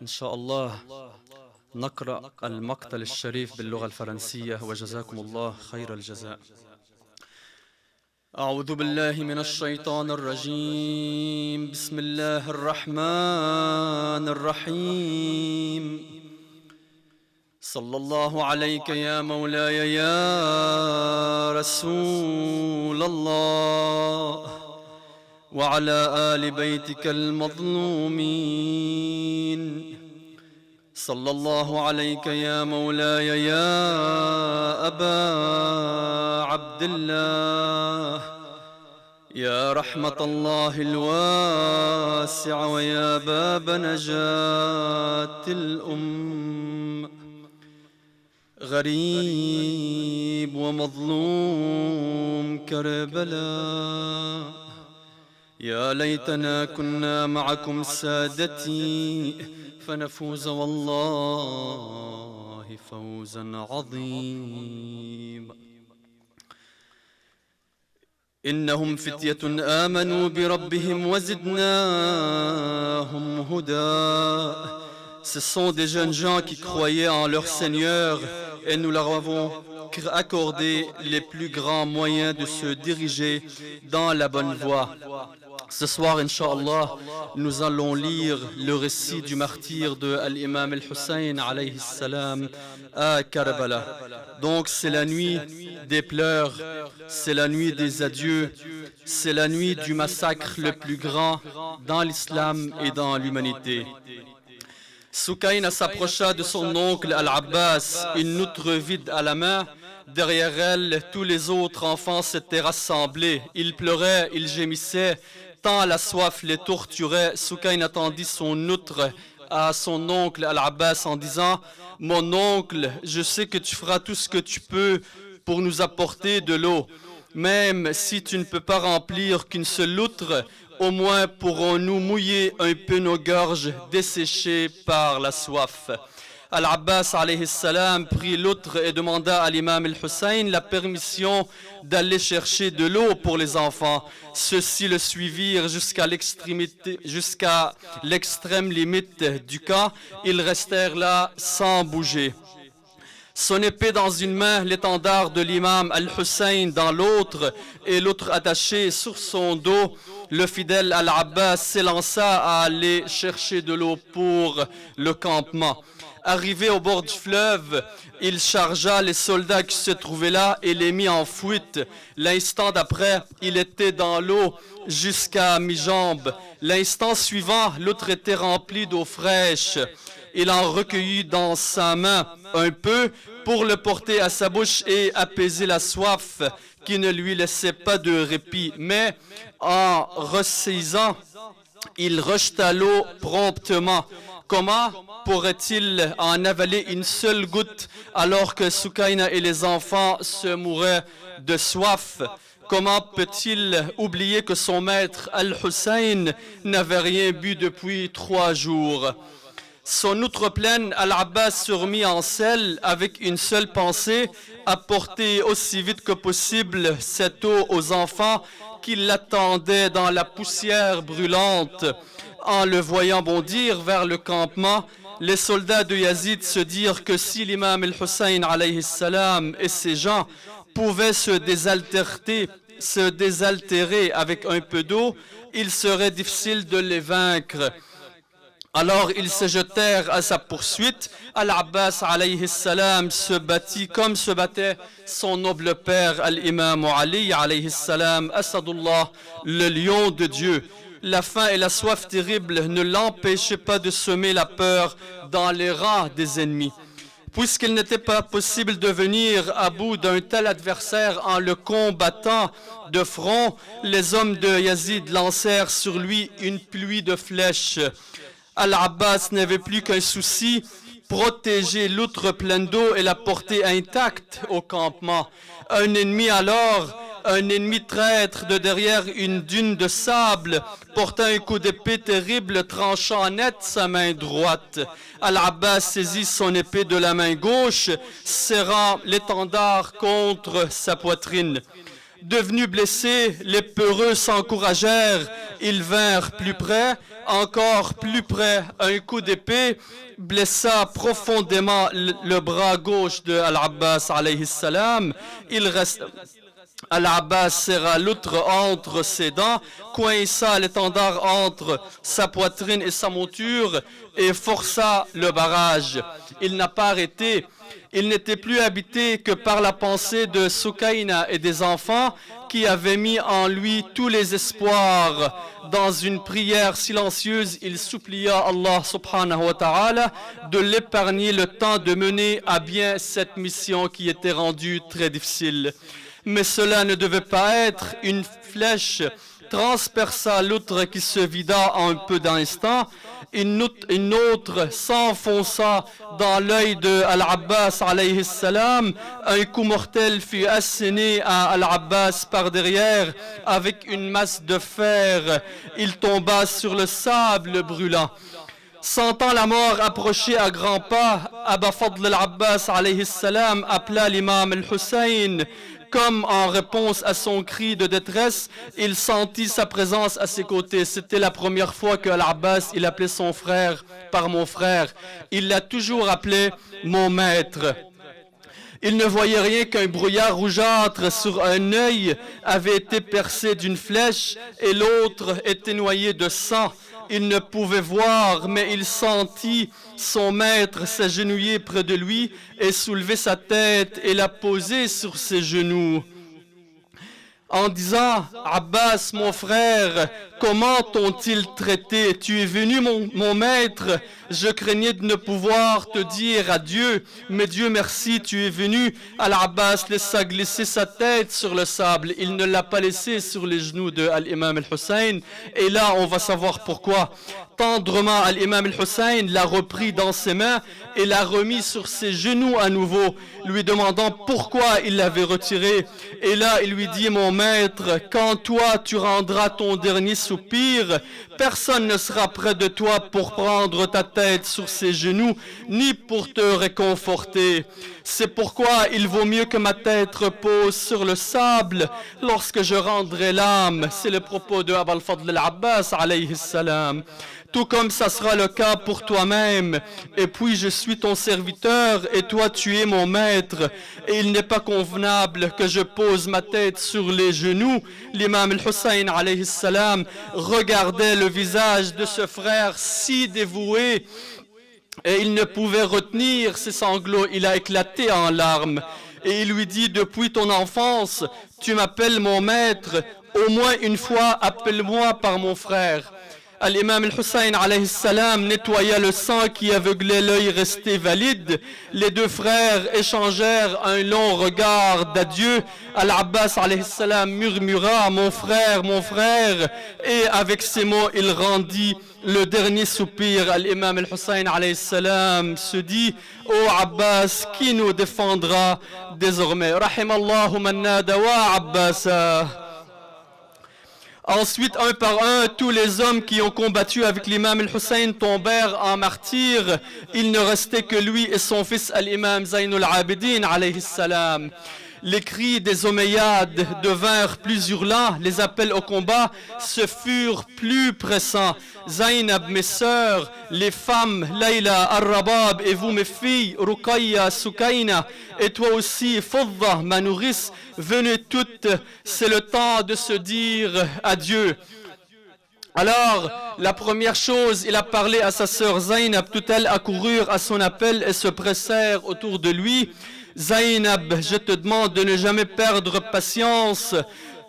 إن شاء الله نقرأ المقتل الشريف باللغة الفرنسية وجزاكم الله خير الجزاء. أعوذ بالله من الشيطان الرجيم. بسم الله الرحمن الرحيم. صلى الله عليك يا مولاي يا رسول الله وعلى آل بيتك المظلومين. صلى الله عليك يا مولاي يا أبا عبد الله يا رحمة الله الواسع ويا باب نجاة الأم. غريب ومظلوم كربلاء، يا ليتنا كنا معكم سادتي فنفوز والله فوزا عظيما. إنهم فتية آمنوا بربهم وزدناهم هدى. Ce sont des jeunes gens qui croyaient en leur Seigneur et nous leur avons accordé les plus grands moyens de se diriger dans la bonne voie. Ce soir, Inch'Allah, nous allons lire le récit du martyre de l'imam al-Hussein alayhi salam à Karbala. Donc c'est la nuit des pleurs, c'est la nuit des adieux, c'est la nuit du massacre le plus grand dans l'islam et dans l'humanité. Soukaina s'approcha de son oncle Al-Abbas, une outre vide à la main. Derrière elle, tous les autres enfants s'étaient rassemblés. Ils pleuraient, ils gémissaient, tant la soif les torturait. Soukaina tendit son outre à son oncle Al-Abbas en disant « Mon oncle, je sais que tu feras tout ce que tu peux pour nous apporter de l'eau. Même si tu ne peux pas remplir qu'une seule outre, au moins pourrons-nous mouiller un peu nos gorges desséchées par la soif. » Al-Abbas alayhi salam prit l'outre et demanda à l'imam al-Hussein la permission d'aller chercher de l'eau pour les enfants. Ceux-ci le suivirent jusqu'à l'extrême limite du camp. Ils restèrent là sans bouger. Son épée dans une main, l'étendard de l'imam al-Hussein dans l'autre et l'autre attaché sur son dos, le fidèle Al-Abbas s'élança à aller chercher de l'eau pour le campement. Arrivé au bord du fleuve, il chargea les soldats qui se trouvaient là et les mit en fuite. L'instant d'après, il était dans l'eau jusqu'à mi-jambe. L'instant suivant, l'autre était rempli d'eau fraîche. Il en recueillit dans sa main un peu pour le porter à sa bouche et apaiser la soif qui ne lui laissait pas de répit. Mais en ressaisissant, il rejeta l'eau promptement. Comment pourrait-il en avaler une seule goutte alors que Soukaina et les enfants se mouraient de soif? Comment peut-il oublier que son maître Al-Hussein n'avait rien bu depuis 3 jours? Son outre pleine, Al-Abbas se remit en selle avec une seule pensée, apporter aussi vite que possible cette eau aux enfants qui l'attendaient dans la poussière brûlante. En le voyant bondir vers le campement, les soldats de Yazid se dirent que si l'imam al-Hussein alayhi salam et ses gens pouvaient se désaltérer avec un peu d'eau, il serait difficile de les vaincre. Alors ils se jetèrent à sa poursuite. Al-Abbas alayhi salam se battit comme se battait son noble père Al-Imam Ali alayhi salam, Asadullah, le lion de Dieu. La faim et la soif terrible ne l'empêchaient pas de semer la peur dans les rangs des ennemis. Puisqu'il n'était pas possible de venir à bout d'un tel adversaire en le combattant de front, les hommes de Yazid lancèrent sur lui une pluie de flèches. Al-Abbas n'avait plus qu'un souci, protéger l'outre pleine d'eau et la porter intacte au campement. Un ennemi alors, un ennemi traître de derrière une dune de sable, porta un coup d'épée terrible, tranchant net sa main droite. Al-Abbas saisit son épée de la main gauche, serrant l'étendard contre sa poitrine. Devenus blessés, les peureux s'encouragèrent. Ils vinrent plus près, encore plus près. Un coup d'épée blessa profondément le bras gauche de Al-Abbas alayhi salam. Il reste... Al-Abbas serra l'outre entre ses dents, coinça l'étendard entre sa poitrine et sa monture et força le barrage. Il n'a pas arrêté. Il n'était plus habité que par la pensée de Sukaina et des enfants qui avaient mis en lui tous les espoirs. Dans une prière silencieuse, il supplia Allah subhanahu wa ta'ala de l'épargner le temps de mener à bien cette mission qui était rendue très difficile. Mais cela ne devait pas être. Une flèche transperça l'outre qui se vida en un peu d'instant. Une autre s'enfonça dans l'œil de Al-Abbas alayhi salam. Un coup mortel fut asséné à Al-Abbas par derrière avec une masse de fer. Il tomba sur le sable brûlant. Sentant la mort approcher à grands pas, Aba Fadl al-Abbas alayhi salam appela l'imam al-Hussein. Comme en réponse à son cri de détresse, il sentit sa présence à ses côtés. C'était la première fois que Al-Abbas, il appelait son frère par mon frère. Il l'a toujours appelé mon maître. Il ne voyait rien qu'un brouillard rougeâtre sur un œil avait été percé d'une flèche et l'autre était noyé de sang. Il ne pouvait voir, mais il sentit son maître s'agenouiller près de lui et soulever sa tête et la poser sur ses genoux. En disant, Abbas, mon frère, comment t'ont-ils traité? Tu es venu, mon maître. Je craignais de ne pouvoir te dire adieu, mais Dieu merci, tu es venu. Al-Abbas laissa glisser sa tête sur le sable. Il ne l'a pas laissé sur les genoux de Al-Imam al-Hussein. Et là, on va savoir pourquoi. Tendrement, Al-Imam al-Hussein l'a repris dans ses mains et l'a remis sur ses genoux à nouveau, lui demandant pourquoi il l'avait retiré. Et là, il lui dit, mon maître, quand toi tu rendras ton dernier soupir, personne ne sera près de toi pour prendre ta tête sur ses genoux, ni pour te réconforter. C'est pourquoi il vaut mieux que ma tête repose sur le sable lorsque je rendrai l'âme. C'est le propos de Abul Fadl al-Abbas alayhi salam. Tout comme ça sera le cas pour toi-même. Et puis je suis ton serviteur et toi tu es mon maître. Et il n'est pas convenable que je pose ma tête sur les genoux. L'imam al-Hussein alayhi salam regardait le visage de ce frère si dévoué et il ne pouvait retenir ses sanglots. Il a éclaté en larmes et il lui dit, depuis ton enfance, tu m'appelles mon maître. Au moins une fois, appelle-moi par mon frère. L'imam al-Hussein alayhi salam nettoya le sang qui aveuglait l'œil resté valide. Les deux frères échangèrent un long regard d'adieu. Al-Abbas alayhi salam murmura, mon frère, et avec ces mots, il rendit le dernier soupir. L'imam al-Hussein alayhi salam se dit, ô Abbas, qui nous défendra désormais? Rahimallahu man nada wa Abbasa. Ensuite, un par un, tous les hommes qui ont combattu avec l'imam al-Hussein tombèrent en martyrs. Il ne restait que lui et son fils al-imam Zaynul Abidin alayhi salam. Les cris des Omeyyades devinrent plus hurlants, les appels au combat se furent plus pressants. Zainab, mes sœurs, les femmes, Layla, Ar-Rabab et vous mes filles, Ruqayya, Sukaina, et toi aussi, Fadda, ma nourrice, venez toutes, c'est le temps de se dire adieu. Alors, la première chose, il a parlé à sa sœur Zainab, toutes elles accoururent à son appel et se pressèrent autour de lui. Zainab, je te demande de ne jamais perdre patience,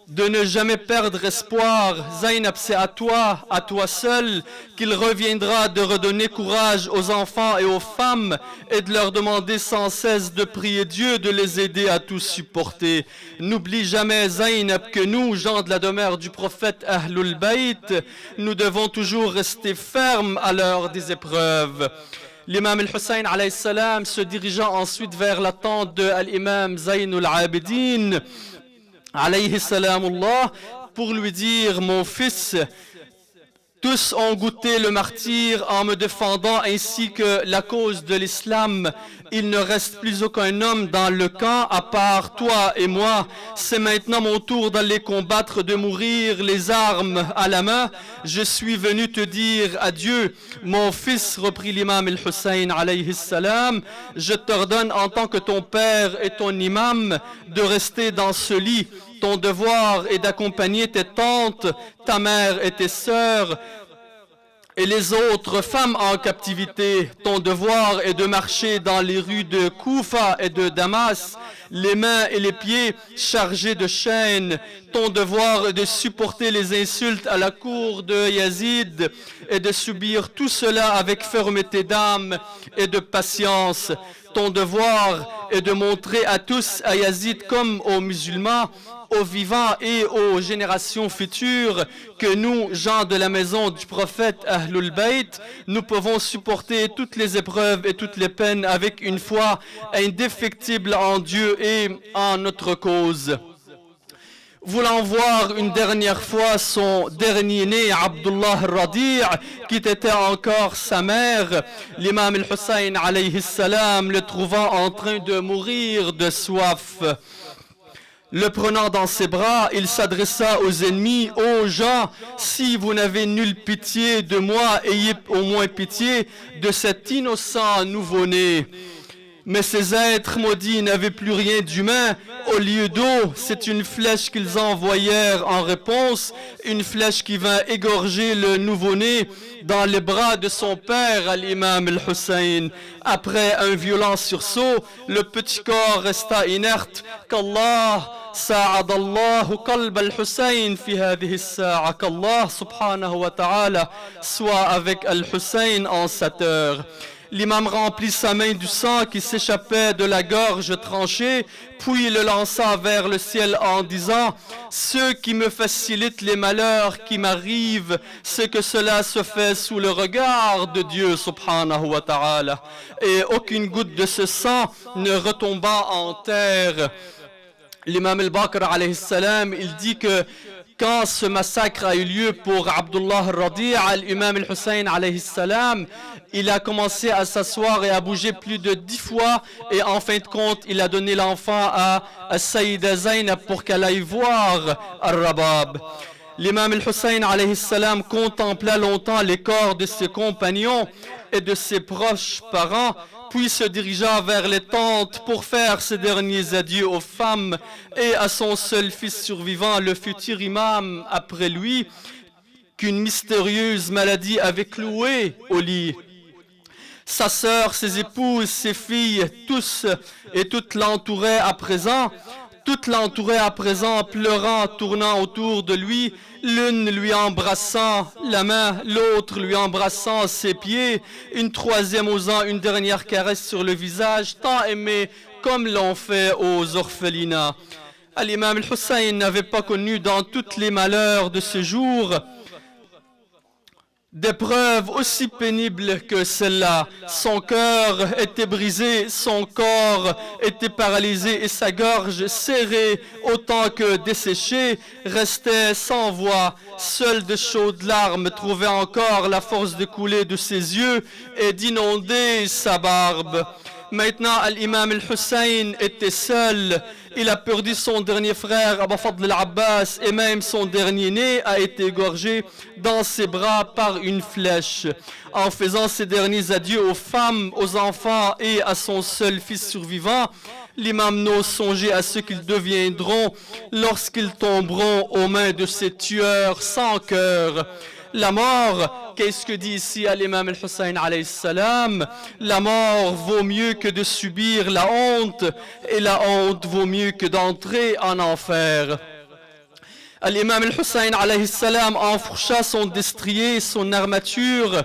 de ne jamais perdre espoir. Zainab, c'est à toi seul, qu'il reviendra de redonner courage aux enfants et aux femmes et de leur demander sans cesse de prier Dieu de les aider à tout supporter. N'oublie jamais, Zainab, que nous, gens de la demeure du prophète Ahlul Bayt, nous devons toujours rester fermes à l'heure des épreuves. L'imam al-Hussein alayhi salam se dirigeant ensuite vers la tente de l'imam Zaynul Abidin alayhi salamullah pour lui dire, mon fils, Tous ont goûté le martyre en me défendant ainsi que la cause de l'islam. Il ne reste plus aucun homme dans le camp à part toi et moi. C'est maintenant mon tour d'aller combattre, de mourir les armes à la main. Je suis venu te dire adieu. Mon fils, reprit l'imam al-Hussein alayhi salam, je t'ordonne en tant que ton père et ton imam de rester dans ce lit. Ton devoir est d'accompagner tes tantes, ta mère et tes sœurs et les autres femmes en captivité. Ton devoir est de marcher dans les rues de Koufa et de Damas, les mains et les pieds chargés de chaînes. Ton devoir est de supporter les insultes à la cour de Yazid et de subir tout cela avec fermeté d'âme et de patience. Ton devoir est de montrer à tous, à Yazid comme aux musulmans, aux vivants et aux générations futures, que nous, gens de la maison du prophète Ahlul Bayt, nous pouvons supporter toutes les épreuves et toutes les peines avec une foi indéfectible en Dieu et en notre cause. Voulant voir une dernière fois son dernier-né, Abdullah al-Radi', qui était encore sa mère, l'imam al-Hussein alayhi salam le trouvant en train de mourir de soif. Le prenant dans ses bras, il s'adressa aux ennemis, aux gens, si vous n'avez nulle pitié de moi, ayez au moins pitié de cet innocent nouveau-né. Mais ces êtres maudits n'avaient plus rien d'humain. Au lieu d'eau, c'est une flèche qu'ils envoyèrent en réponse, une flèche qui vint égorger le nouveau-né dans les bras de son père, l'imam al-Hussein. Après un violent sursaut, le petit corps resta inerte. Qu'Allah ساعد الله قلب الحسين في هذه الساعة. qu'Allah subhanahu wa ta'ala soit avec Al-Hussein en cette heure. L'imam remplit sa main du sang qui s'échappait de la gorge tranchée, puis le lança vers le ciel en disant « Ceux qui me facilitent les malheurs qui m'arrivent, c'est que cela se fait sous le regard de Dieu subhanahu wa ta'ala. » Et aucune goutte de ce sang ne retomba en terre. L'imam al-Baqir alayhi salam, il dit que quand ce massacre a eu lieu pour Abdullah al-Radi', l'imam al-Hussein alayhi salam, il a commencé à s'asseoir et à bouger plus de 10 fois et en fin de compte, il a donné l'enfant à Sayyida Zaynab pour qu'elle aille voir al-Rabab. L'imam al-Hussein alayhi salam contempla longtemps les corps de ses compagnons et de ses proches parents, puis se dirigea vers les tentes pour faire ses derniers adieux aux femmes et à son seul fils survivant, le futur imam après lui, qu'une mystérieuse maladie avait cloué au lit. Sa sœur, ses épouses, ses filles, tous et toutes l'entouraient à présent. Toutes l'entouraient à présent, pleurant, tournant autour de lui, l'une lui embrassant la main, l'autre lui embrassant ses pieds, une troisième osant une dernière caresse sur le visage, tant aimé comme l'ont fait aux orphelinats. L'imam al-Hussein n'avait pas connu dans tous les malheurs de ce jour d'épreuves aussi pénibles que celle-là. Son cœur était brisé, son corps était paralysé et sa gorge serrée autant que desséchée restait sans voix. Seul de chaudes larmes trouvait encore la force de couler de ses yeux et d'inonder sa barbe. Maintenant, l'imam al-Hussein était seul. Il a perdu son dernier frère, Abu Fadl al-Abbas, et même son dernier-né a été égorgé dans ses bras par une flèche. En faisant ses derniers adieux aux femmes, aux enfants et à son seul fils survivant, l'imam n'ose songer à ce qu'ils deviendront lorsqu'ils tomberont aux mains de ces tueurs sans cœur. La mort, qu'est-ce que dit ici l'imam al-Hussein alayhi salam? La mort vaut mieux que de subir la honte, et la honte vaut mieux que d'entrer en enfer. L'imam al-Hussein alayhi salam enfourcha son destrier, son armature,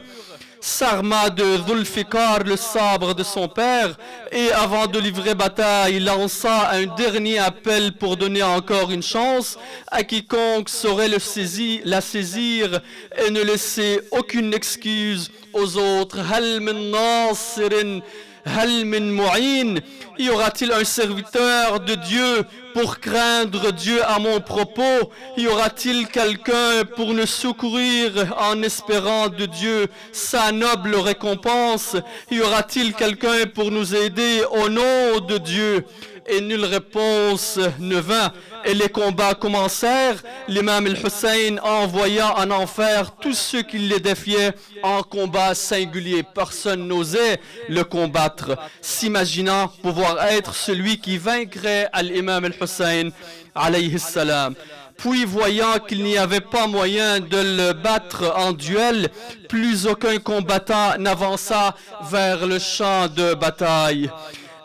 s'arma de Dhul-Fiqar, le sabre de son père, et avant de livrer bataille, il lança un dernier appel pour donner encore une chance à quiconque saurait la saisir et ne laisser aucune excuse aux autres. Hal min nasirin Hal min mu'in, y aura-t-il un serviteur de Dieu pour craindre Dieu à mon propos? Y aura-t-il quelqu'un pour nous secourir en espérant de Dieu sa noble récompense? Y aura-t-il quelqu'un pour nous aider au nom de Dieu? Et nulle réponse ne vint. Et les combats commencèrent. L'imam al-Hussein envoya en enfer tous ceux qui les défiaient en combat singulier. Personne n'osait le combattre, s'imaginant pouvoir être celui qui vaincrait l'imam al-Hussein alayhi salam. Puis, voyant qu'il n'y avait pas moyen de le battre en duel, plus aucun combattant n'avança vers le champ de bataille.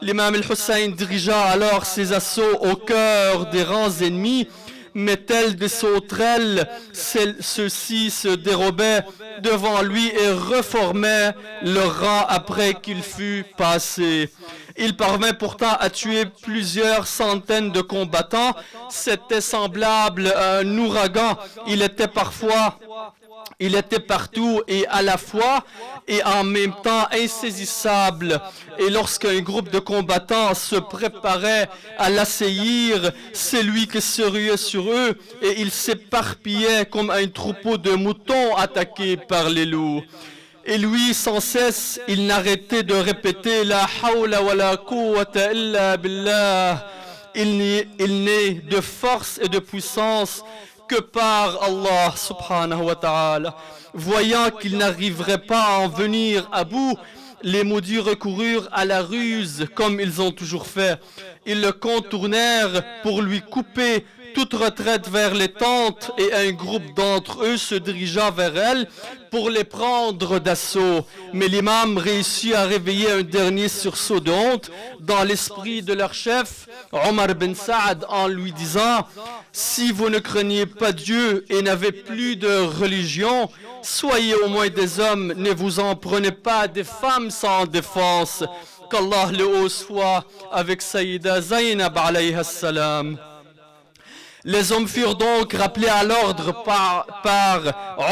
L'imam al-Hussein dirigea alors ses assauts au cœur des rangs ennemis, mais tels des sauterelles, ceux-ci se dérobaient devant lui et reformaient leur rang après qu'il fut passé. Il parvint pourtant à tuer plusieurs centaines de combattants. C'était semblable à un ouragan. Il était partout et à la fois et en même temps insaisissable. Et lorsqu'un groupe de combattants se préparait à l'assaillir, c'est lui qui se ruait sur eux et il s'éparpillait comme un troupeau de moutons attaqués par les loups. Et lui, sans cesse, il n'arrêtait de répéter « La hawla wa la quwwata illa billah » Il n'est de force et de puissance que par Allah subhanahu wa ta'ala. Voyant qu'il n'arriverait pas à en venir à bout, les maudits recoururent à la ruse comme ils ont toujours fait. Ils le contournèrent pour lui couper toute retraite vers les tentes et un groupe d'entre eux se dirigea vers elles pour les prendre d'assaut. Mais l'imam réussit à réveiller un dernier sursaut de honte dans l'esprit de leur chef, Omar bin Saad, en lui disant « Si vous ne craignez pas Dieu et n'avez plus de religion, soyez au moins des hommes, ne vous en prenez pas des femmes sans défense. Qu'Allah le haut soit avec Sayyida Zaynab alayha salam. » Les hommes furent donc rappelés à l'ordre par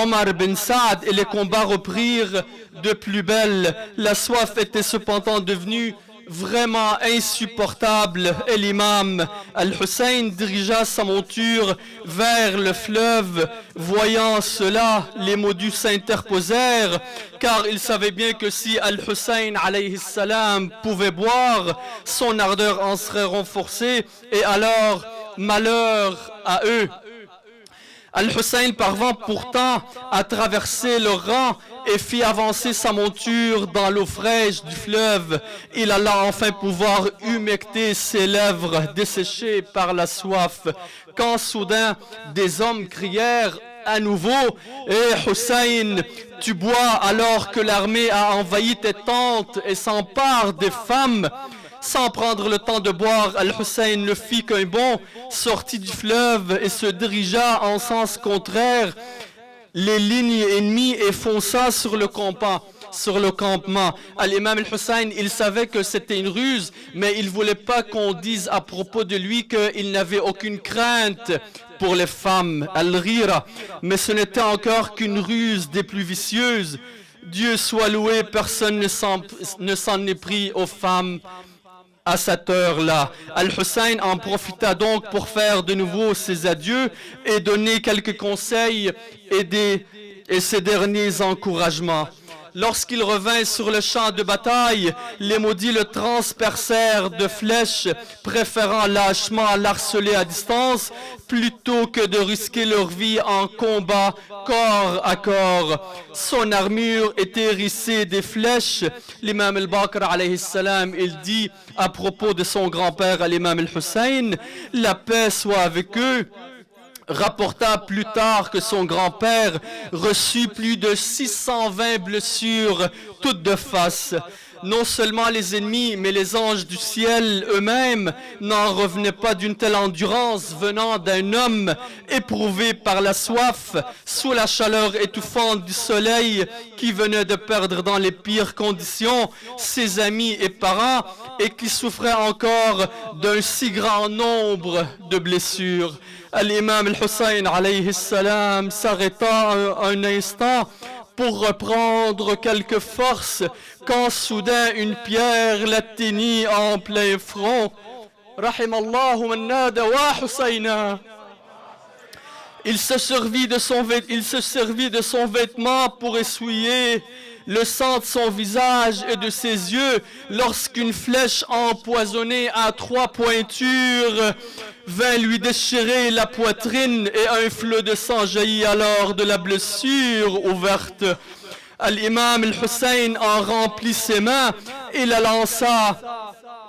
Omar bin Saad et les combats reprirent de plus belle. La soif était cependant devenue vraiment insupportable et l'imam al-Hussein dirigea sa monture vers le fleuve. Voyant cela, les maudits s'interposèrent car il savait bien que si al-Hussein alayhi salam pouvait boire, son ardeur en serait renforcée et alors malheur à eux. Al-Hussein parvint pourtant à traverser le rang et fit avancer sa monture dans l'eau fraîche du fleuve. Il alla enfin pouvoir humecter ses lèvres desséchées par la soif. Quand soudain des hommes crièrent à nouveau « Eh Hussein, tu bois alors que l'armée a envahi tes tentes et s'empare des femmes ?» Sans prendre le temps de boire, Al-Hussein ne fit qu'un bond, sortit du fleuve et se dirigea en sens contraire les lignes ennemies et fonça sur le campement. L'imam al-Hussein, il savait que c'était une ruse, mais il ne voulait pas qu'on dise à propos de lui qu'il n'avait aucune crainte pour les femmes, al-Ghira. Mais ce n'était encore qu'une ruse des plus vicieuses. Dieu soit loué, personne ne s'en est pris aux femmes. À cette heure-là, Al-Hussein en profita donc pour faire de nouveau ses adieux et donner quelques conseils et ses derniers encouragements. Lorsqu'il revint sur le champ de bataille, les maudits le transpercèrent de flèches, préférant lâchement l'harceler à distance plutôt que de risquer leur vie en combat corps à corps. Son armure était hérissée des flèches. L'imam al-Baqir alayhi salam, il dit à propos de son grand-père, l'imam al-Hussein, la paix soit avec eux, rapporta plus tard que son grand-père reçut plus de 620 blessures, toutes de face. Non seulement les ennemis, mais les anges du ciel eux-mêmes n'en revenaient pas d'une telle endurance venant d'un homme éprouvé par la soif, sous la chaleur étouffante du soleil, qui venait de perdre dans les pires conditions ses amis et parents et qui souffrait encore d'un si grand nombre de blessures. L'imam al-Hussein alayhi salam s'arrêta un instant pour reprendre quelques forces quand soudain une pierre l'atteignit en plein front. Rahimallahu man nada wa Husayna. Il se servit de son vêtement pour essuyer le sang de son visage et de ses yeux lorsqu'une flèche empoisonnée à 3 pointures vint lui déchirer la poitrine et un flot de sang jaillit alors de la blessure ouverte. L'imam al-Hussein en remplit ses mains et la lança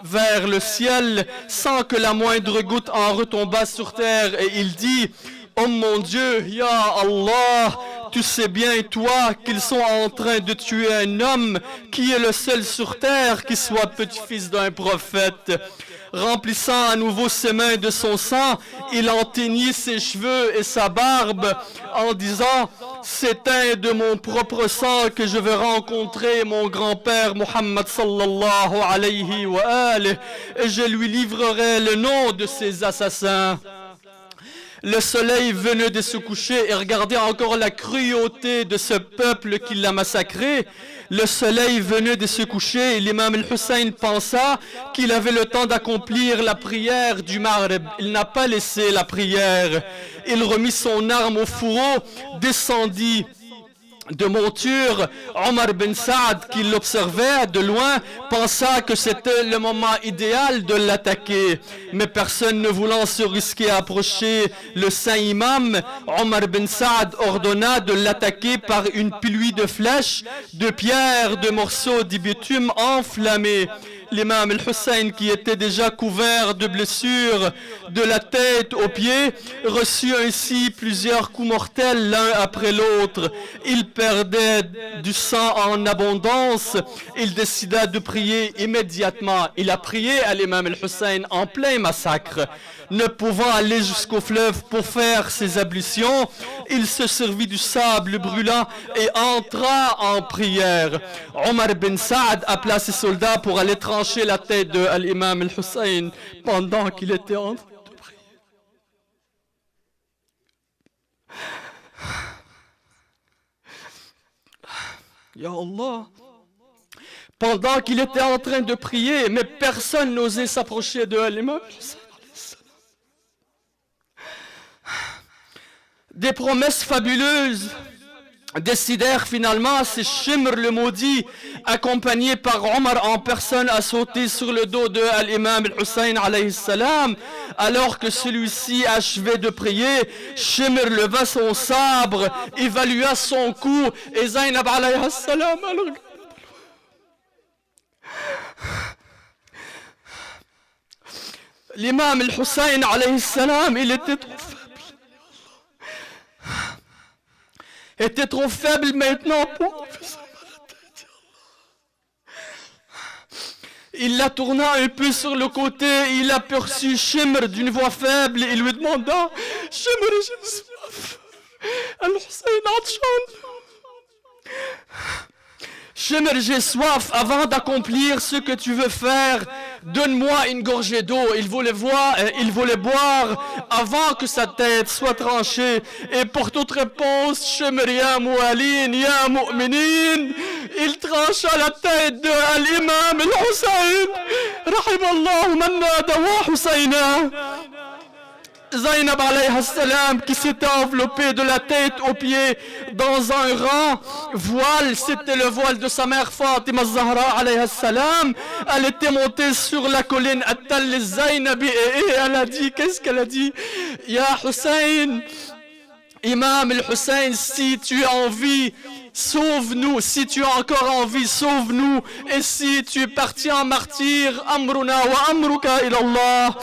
vers le ciel sans que la moindre goutte en retombât sur terre et il dit: oh mon Dieu, Ya Allah, tu sais bien toi qu'ils sont en train de tuer un homme qui est le seul sur terre qui soit petit-fils d'un prophète. Remplissant à nouveau ses mains de son sang, il en teignit ses cheveux et sa barbe en disant: c'est un de mon propre sang que je vais rencontrer mon grand-père Muhammad sallallahu alayhi wa alihi et je lui livrerai le nom de ses assassins. Le soleil venait de se coucher et regardez encore la cruauté de ce peuple qui l'a massacré. Le soleil venait de se coucher et l'imam al-Hussein pensa qu'il avait le temps d'accomplir la prière du Maghrib. Il n'a pas laissé la prière. Il remit son arme au fourreau, descendit de monture. Omar bin Saad, qui l'observait de loin, pensa que c'était le moment idéal de l'attaquer. Mais personne ne voulant se risquer à approcher le saint imam, Omar bin Saad ordonna de l'attaquer par une pluie de flèches, de pierres, de morceaux de bitume enflammés. L'imam al-Hussein, qui était déjà couvert de blessures de la tête aux pieds, reçut ainsi plusieurs coups mortels l'un après l'autre. Il perdait du sang en abondance. Il décida de prier immédiatement. Il a prié à l'imam al-Hussein en plein massacre. Ne pouvant aller jusqu'au fleuve pour faire ses ablutions, il se servit du sable brûlant et entra en prière. Omar bin Saad appela ses soldats pour aller trancher la tête de l'imam al-Hussein pendant qu'il était en train de prier. Ya Allah. Pendant qu'il était en train de prier, mais personne n'osait s'approcher de l'imam al-Hussein. Des promesses fabuleuses décidèrent finalement, c'est Shimr le maudit, accompagné par Omar en personne, à sauter sur le dos de l'imam al-Hussein alayhi salam. Alors que celui-ci achevait de prier, Shimr leva son sabre, évalua son coup et Zainab alayhi salam alors... L'imam al-Hussein alayhi salam, il était trop faible maintenant pour... Il la tourna un peu sur le côté, il aperçut Shimr d'une voix faible et lui demanda: Shimr, j'ai soif. Al-Hussein Atshan. Shimr, j'ai soif. Avant d'accomplir ce que tu veux faire, donne-moi une gorgée d'eau. Il voulait boire avant que sa tête soit tranchée. Et pour toute réponse, Shimr, ya mu'alin, ya mu'minin, il trancha la tête de l'imam al-Hussein. Rahimallahu man nada wa Husayna. Zainab alayhi salam, qui s'était enveloppée de la tête aux pieds dans un rang voile, c'était le voile de sa mère Fatima Zahra alayhi salam. Elle était montée sur la colline At-Tal al-Zainabi et elle a dit, qu'est-ce qu'elle a dit? Ya Hussein, Imam al-Hussein, si tu as envie, sauve-nous. Si tu as encore envie, sauve-nous. Et si tu es parti en martyr, amruna wa amruka ilallah.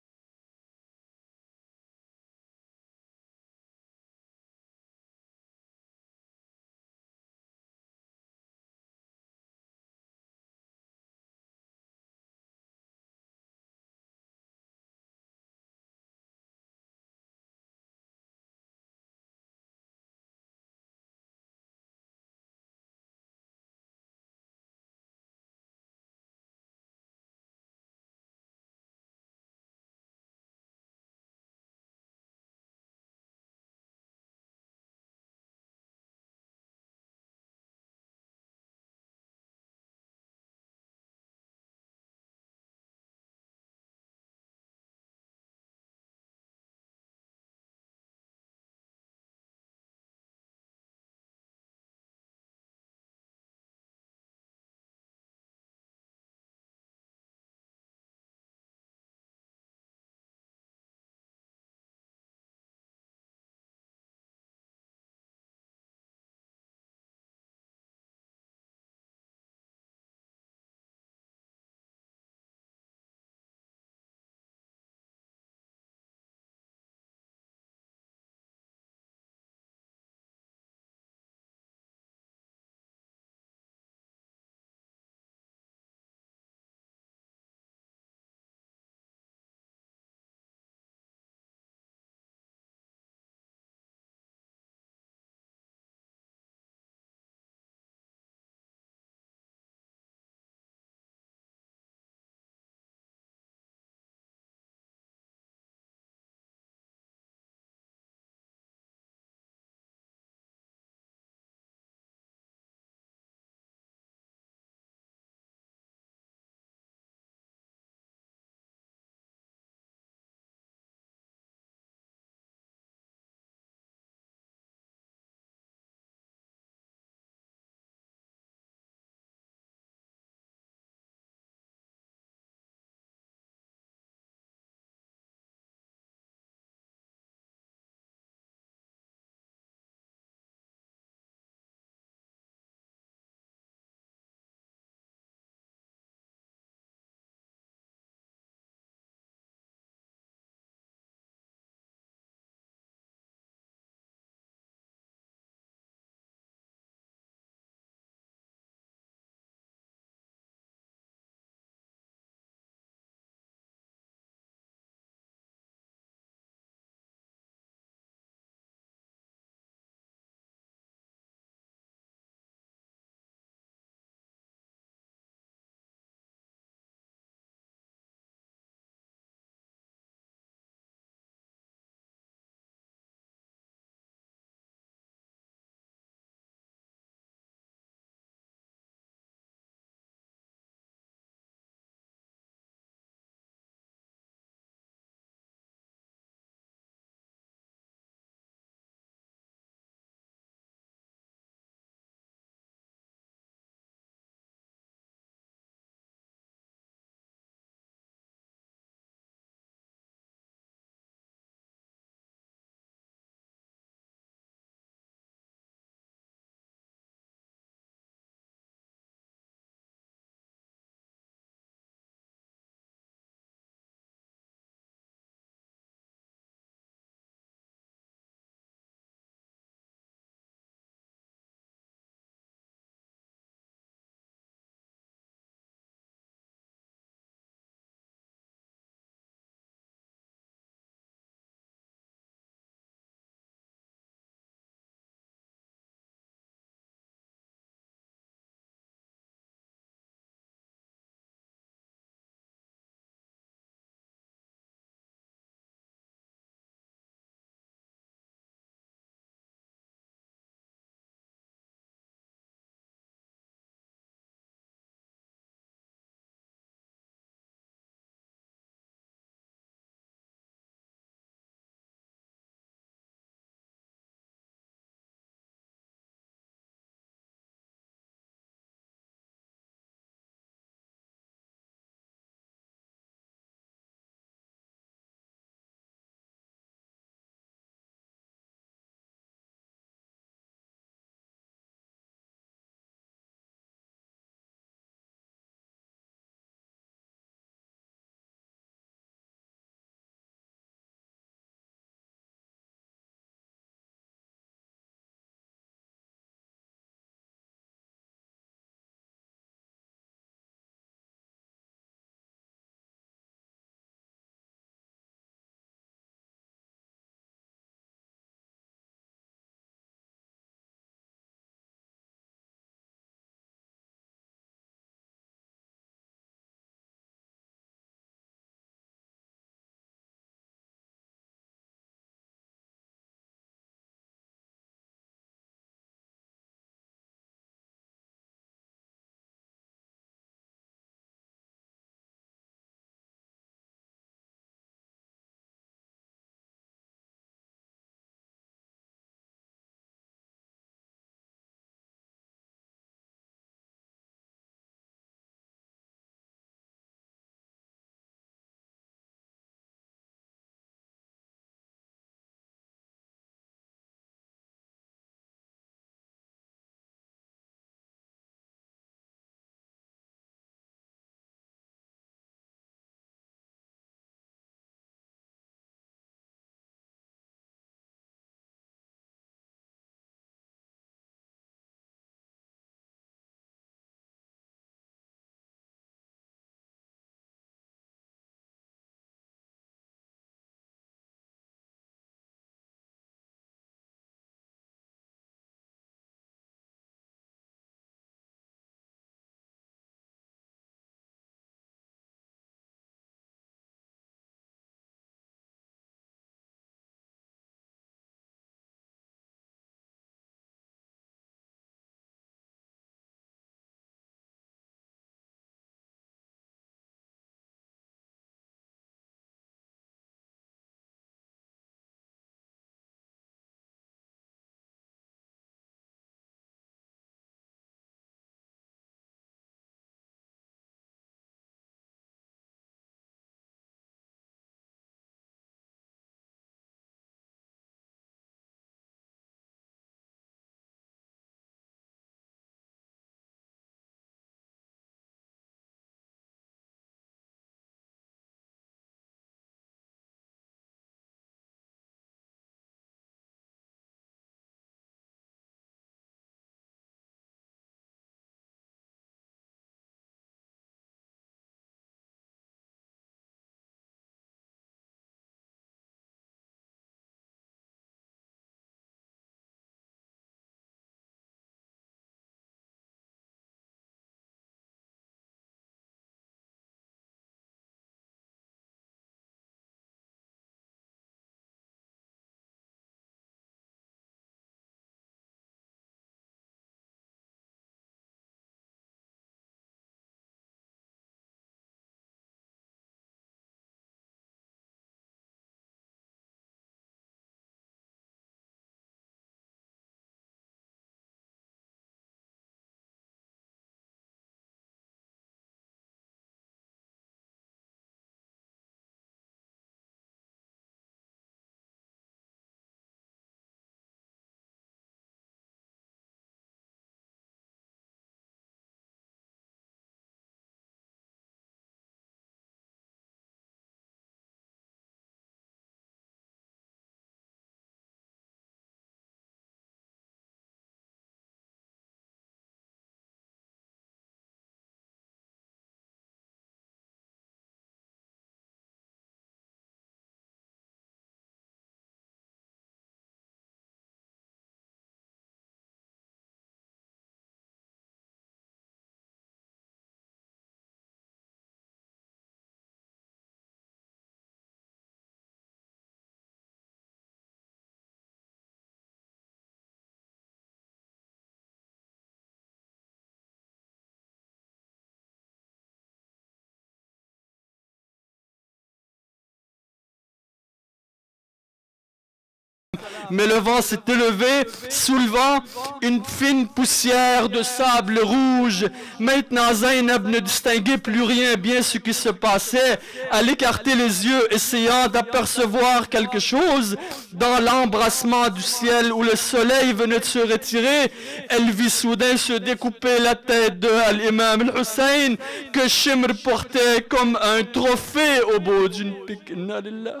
Mais le vent s'est élevé, soulevant une fine poussière de sable rouge. Maintenant, Zaynab ne distinguait plus rien, bien ce qui se passait. Elle écartait les yeux, essayant d'apercevoir quelque chose. Dans l'embrassement du ciel où le soleil venait de se retirer, elle vit soudain se découper la tête de l'imam al-Hussein, que Shimr portait comme un trophée au bout d'une pique. Inna lillah.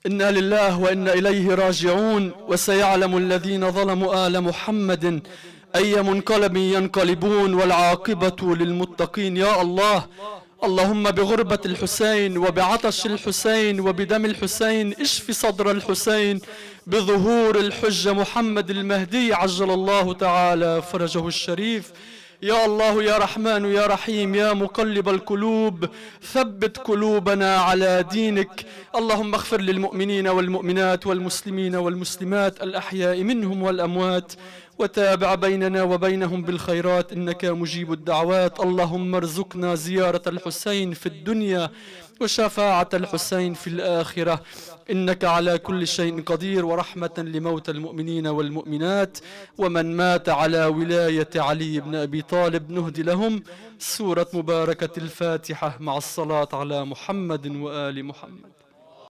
إنا لله وإنا إليه راجعون وسيعلم الذين ظلموا آل محمد أي منقلب ينقلبون والعاقبة للمتقين. يا الله، اللهم بغربة الحسين وبعطش الحسين وبدم الحسين اشف صدر الحسين بظهور الحجة محمد المهدي عجل الله تعالى فرجه الشريف. يا الله يا رحمن يا رحيم يا مقلب القلوب ثبت قلوبنا على دينك. اللهم اغفر للمؤمنين والمؤمنات والمسلمين والمسلمات الأحياء منهم والأموات وتابع بيننا وبينهم بالخيرات إنك مجيب الدعوات. اللهم ارزقنا زيارة الحسين في الدنيا وشفاعة الحسين في الآخرة إنك على كل شيء قدير. ورحمة لموتى المؤمنين والمؤمنات ومن مات على ولاية علي بن أبي طالب نهدي لهم سورة مباركة الفاتحة مع الصلاة على محمد وآل محمد.